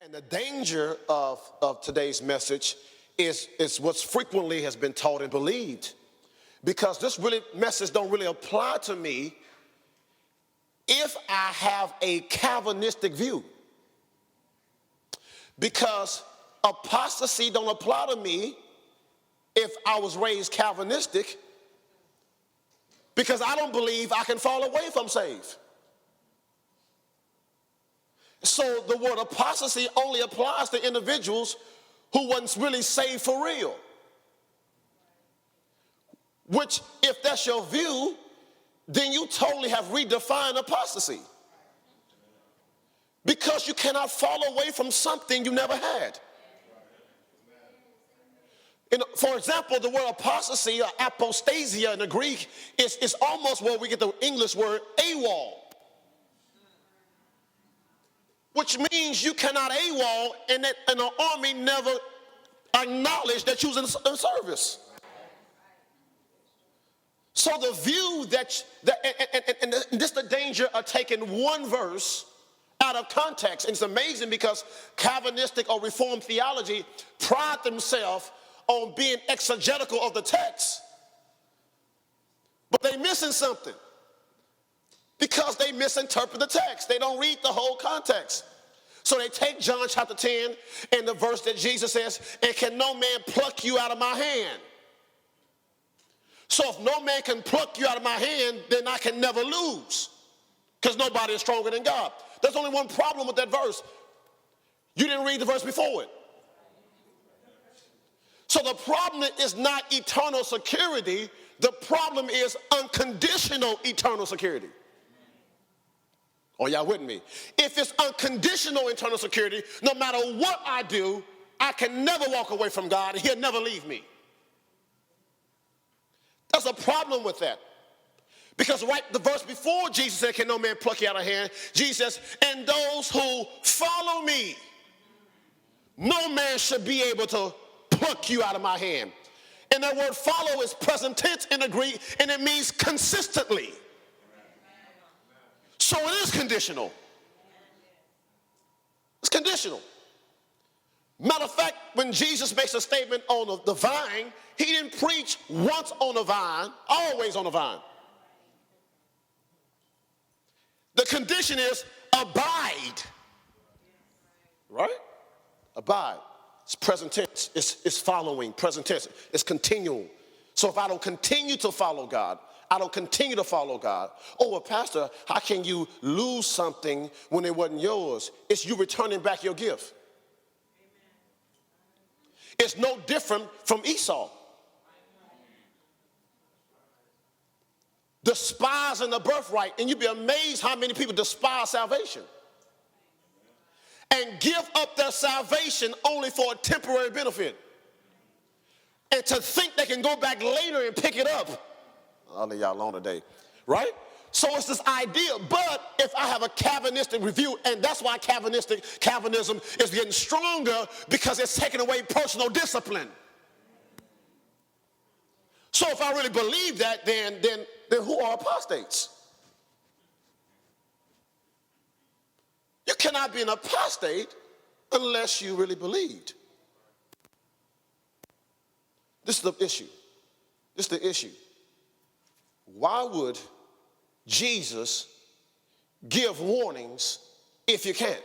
And the danger of today's message is what's frequently has been taught and believed. Because this message don't really apply to me if I have a Calvinistic view. Because apostasy don't apply to me if I was raised Calvinistic, because I don't believe I can fall away if I'm saved. So the word apostasy only applies to individuals who wasn't really saved for real. Which, if that's your view, then you totally have redefined apostasy. Because you cannot fall away from something you never had. For example, the word apostasy or apostasia in the Greek is almost where we get the English word AWOL. Which means you cannot AWOL and the army never acknowledged that you was in service. So the view and this is the danger of taking one verse out of context. And it's amazing because Calvinistic or Reformed theology pride themselves on being exegetical of the text. But they're missing something. Because they misinterpret the text. They don't read the whole context. So they take John chapter 10 and the verse that Jesus says, "And can no man pluck you out of my hand?" So if no man can pluck you out of my hand, then I can never lose. Because nobody is stronger than God. There's only one problem with that verse. You didn't read the verse before it. So the problem is not eternal security. The problem is unconditional eternal security. Are y'all with me? If it's unconditional eternal security, no matter what I do, I can never walk away from God and he'll never leave me. There's a problem with that. Because the verse before Jesus said, "Can no man pluck you out of hand?" Jesus says, "And those who follow me, no man should be able to pluck you out of my hand." And that word follow is present tense in the Greek, and it means consistently. So it is conditional. It's conditional. Matter of fact, when Jesus makes a statement on the vine, he didn't preach once on the vine, always on the vine. The condition is abide. Right? Abide. It's present tense. It's following, present tense. It's continual. So if I don't continue to follow God, I don't continue to follow God. "Oh, well, Pastor, how can you lose something when it wasn't yours?" It's you returning back your gift. It's no different from Esau. Despising the birthright, and you'd be amazed how many people despise salvation and give up their salvation only for a temporary benefit, and to think they can go back later and pick it up. I'll leave y'all alone today, right? So it's this idea. But if I have a Calvinistic review, and that's why Calvinism is getting stronger, because it's taking away personal discipline. So if I really believe that, then who are apostates? You cannot be an apostate unless you really believed. This is the issue. This is the issue. Why would Jesus give warnings if you can't?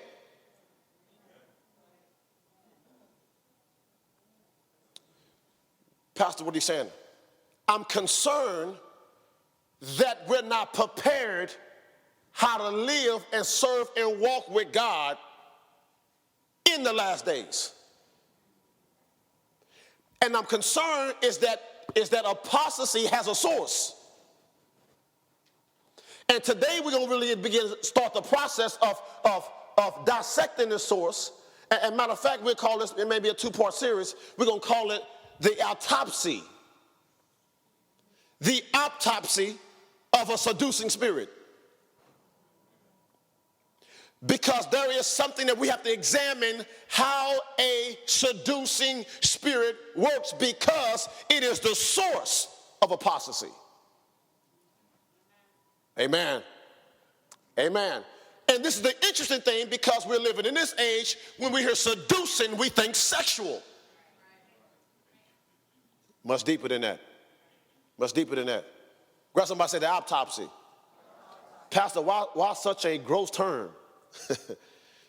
Pastor, what are you saying? I'm concerned that we're not prepared how to live and serve and walk with God in the last days. And I'm concerned is that apostasy has a source. And today we're going to really start the process of dissecting the source. And matter of fact, we'll call this, it may be a two-part series, we're going to call it the autopsy. The autopsy of a seducing spirit. Because there is something that we have to examine, how a seducing spirit works, because it is the source of apostasy. Amen. Amen. And this is the interesting thing, because we're living in this age, when we hear seducing, we think sexual. Much deeper than that. Much deeper than that. Grab somebody, say the autopsy. Pastor, why such a gross term?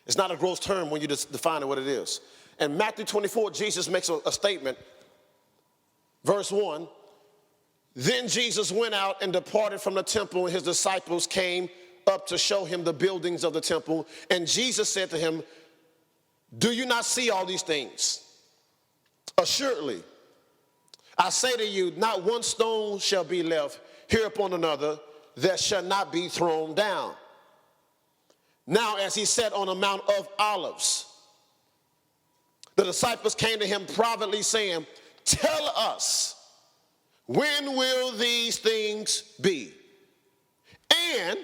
It's not a gross term when you just define what it is. In Matthew 24, Jesus makes a statement. Verse 1, then Jesus went out and departed from the temple, and his disciples came up to show him the buildings of the temple. And Jesus said to him, do you not see all these things? Assuredly, I say to you, not one stone shall be left here upon another that shall not be thrown down. Now, as he sat on the Mount of Olives, the disciples came to him privately, saying, tell us, when will these things be? And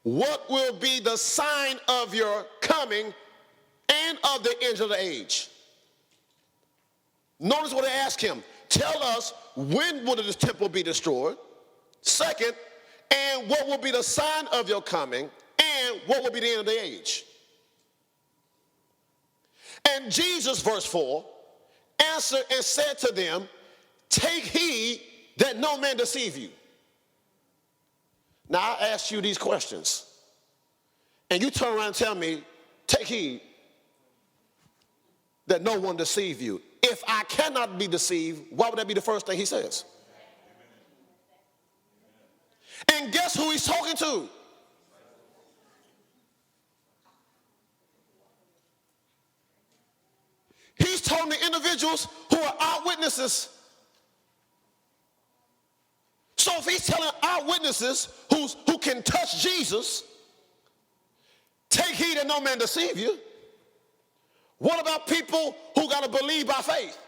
what will be the sign of your coming and of the end of the age? Notice what they asked him. Tell us, when will this temple be destroyed? Second, and what will be the sign of your coming, and what will be the end of the age? And Jesus, verse 4, answered and said to them, take heed that no man deceive you. Now I ask you these questions, and you turn around and tell me, take heed that no one deceive you. If I cannot be deceived, why would that be the first thing he says? And guess who he's talking to? He's talking to individuals who are eyewitnesses. So if he's telling eyewitnesses who can touch Jesus, take heed that no man deceive you, what about people who got to believe by faith?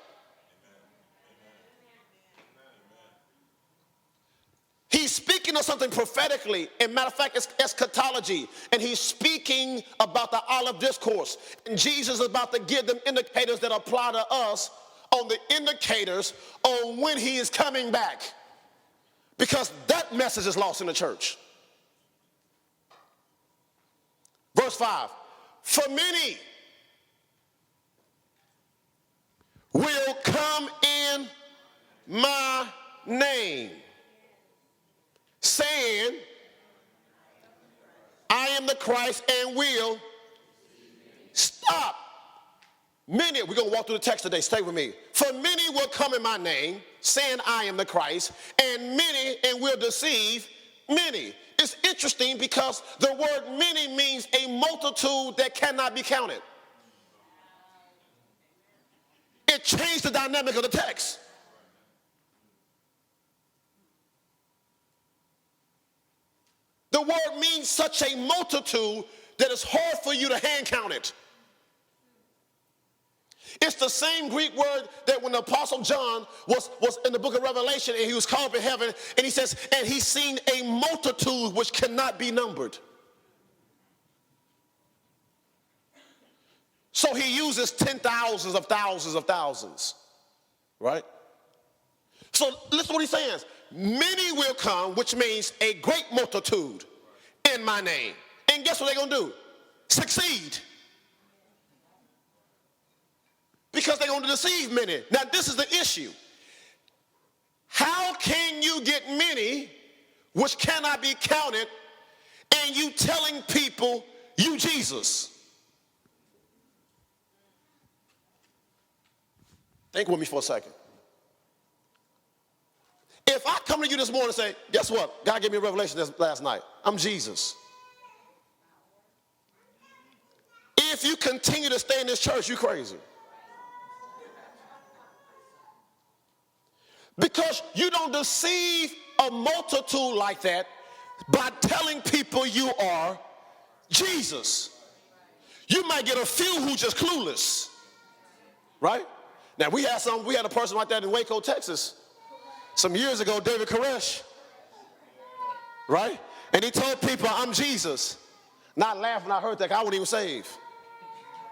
He's speaking of something prophetically. And matter of fact, it's eschatology. And he's speaking about the olive discourse. And Jesus is about to give them indicators that apply to us on the indicators on when he is coming back. Because that message is lost in the church. Verse 5, for many will come in my name, saying, I am the Christ, and will stop. Many, we're going to walk through the text today, stay with me. For many will come in my name, saying I am the Christ, and many, and will deceive many. It's interesting because the word many means a multitude that cannot be counted. It changed the dynamic of the text. The word means such a multitude that it's hard for you to hand count it. It's the same Greek word that when the Apostle John was in the book of Revelation, and he was called up in heaven, and he says, and he's seen a multitude which cannot be numbered. So he uses 10,000s of thousands of thousands, right? So listen to what he's saying. Many will come, which means a great multitude in my name. And guess what they're going to do? Succeed. Because they're going to deceive many. Now, this is the issue. How can you get many which cannot be counted, and you telling people you Jesus? Think with me for a second. If I come to you this morning and say, guess what? God gave me a revelation last night. I'm Jesus. If you continue to stay in this church, you're crazy. Because you don't deceive a multitude like that by telling people you are Jesus. You might get a few who just clueless, right? Now, we had a person like that in Waco, Texas, some years ago, David Koresh, right? And he told people, I'm Jesus. Not laughing, I heard that, I wasn't even saved,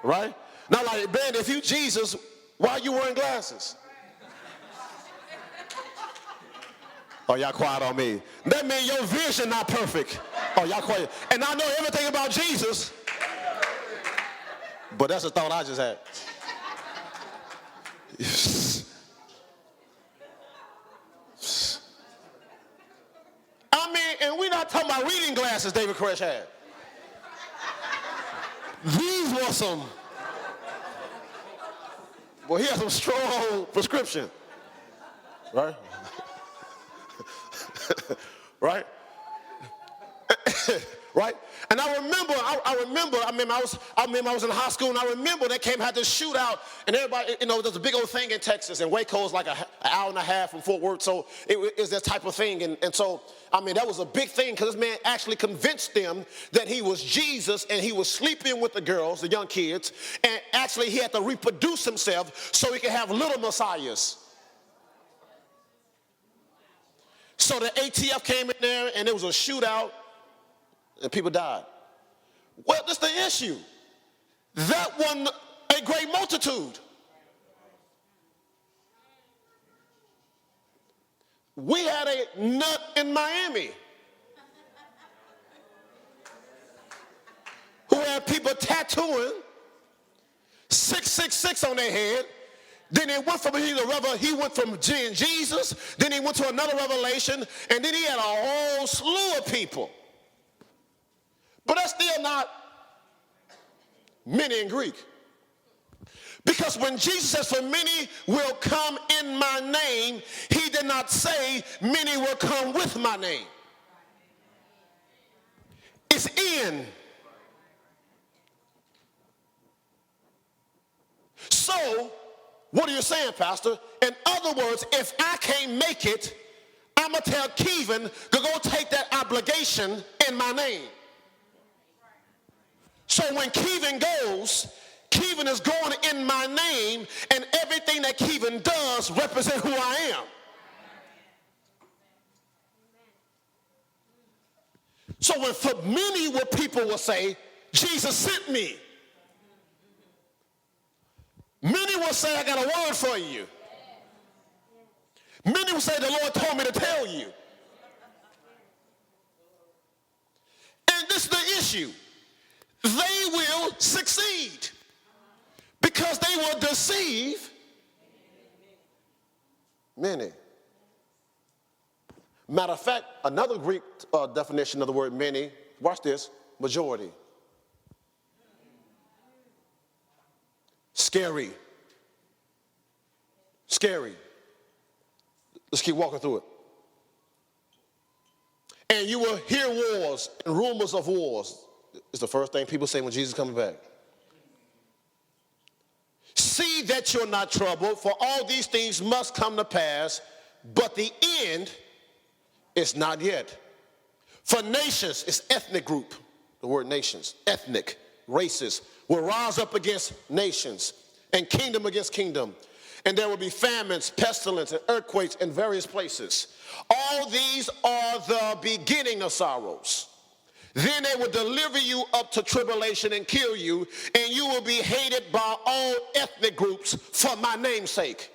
right? Not like, man, if you Jesus, why are you wearing glasses? Oh, y'all quiet on me. That means your vision not perfect. Oh, y'all quiet. And I know everything about Jesus, but that's a thought I just had. I mean, and we're not talking about reading glasses David Koresh had. These were some, well, he had some strong prescription, right? Right? Right? And I remember, I was in high school, and I remember they had this shootout, and everybody, there's a big old thing in Texas, and Waco is like an hour and a half from Fort Worth, so it is that type of thing. And so, that was a big thing, because this man actually convinced them that he was Jesus, and he was sleeping with the girls, the young kids, and actually he had to reproduce himself so he could have little messiahs. So the ATF came in there, and there was a shootout, and people died. Well, that's the issue. That wasn't a great multitude. We had a nut in Miami who had people tattooing 666 on their head. Then it went from he went from Jesus, then he went to another revelation, and then he had a whole slew of people. But that's still not many in Greek. Because when Jesus says, for many will come in my name, he did not say many will come with my name. It's in. So, what are you saying, Pastor? In other words, if I can't make it, I'm going to tell Kevin to go take that obligation in my name. So when Kevin goes, Kevin is going in my name, and everything that Kevin does represents who I am. So when for many what people will say, Jesus sent me. Many will say, I got a word for you. Many will say, the Lord told me to tell you. And this is the issue. They will succeed because they will deceive many. Matter of fact, another Greek definition of the word many, watch this, majority. Scary. Scary. Let's keep walking through it. And you will hear wars and rumors of wars. It's the first thing people say when Jesus comes back. See that you're not troubled, for all these things must come to pass, but the end is not yet. For nations, it's ethnic group. The word nations, ethnic, races, will rise up against nations and kingdom against kingdom. And there will be famines, pestilence, and earthquakes in various places. All these are the beginning of sorrows. Then they will deliver you up to tribulation and kill you, and you will be hated by all ethnic groups for my name's sake.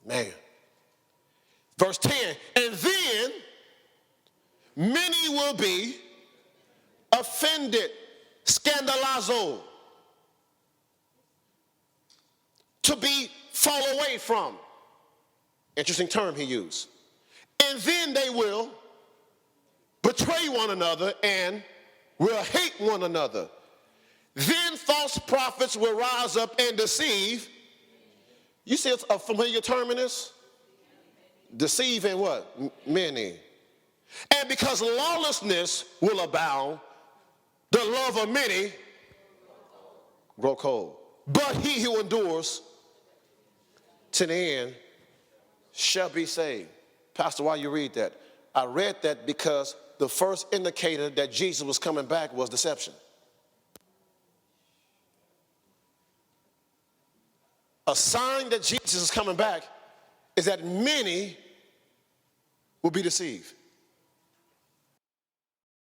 Man. Verse 10, and then many will be offended, scandalizo, to be fall away from. Interesting term he used. And then they will betray one another and will hate one another. Then false prophets will rise up and deceive. You see a familiar term in this? Deceive and what? Many. And because lawlessness will abound, the love of many grow cold. But he who endures to the end shall be saved. Pastor, why you read that? I read that because the first indicator that Jesus was coming back was deception. A sign that Jesus is coming back is that many will be deceived.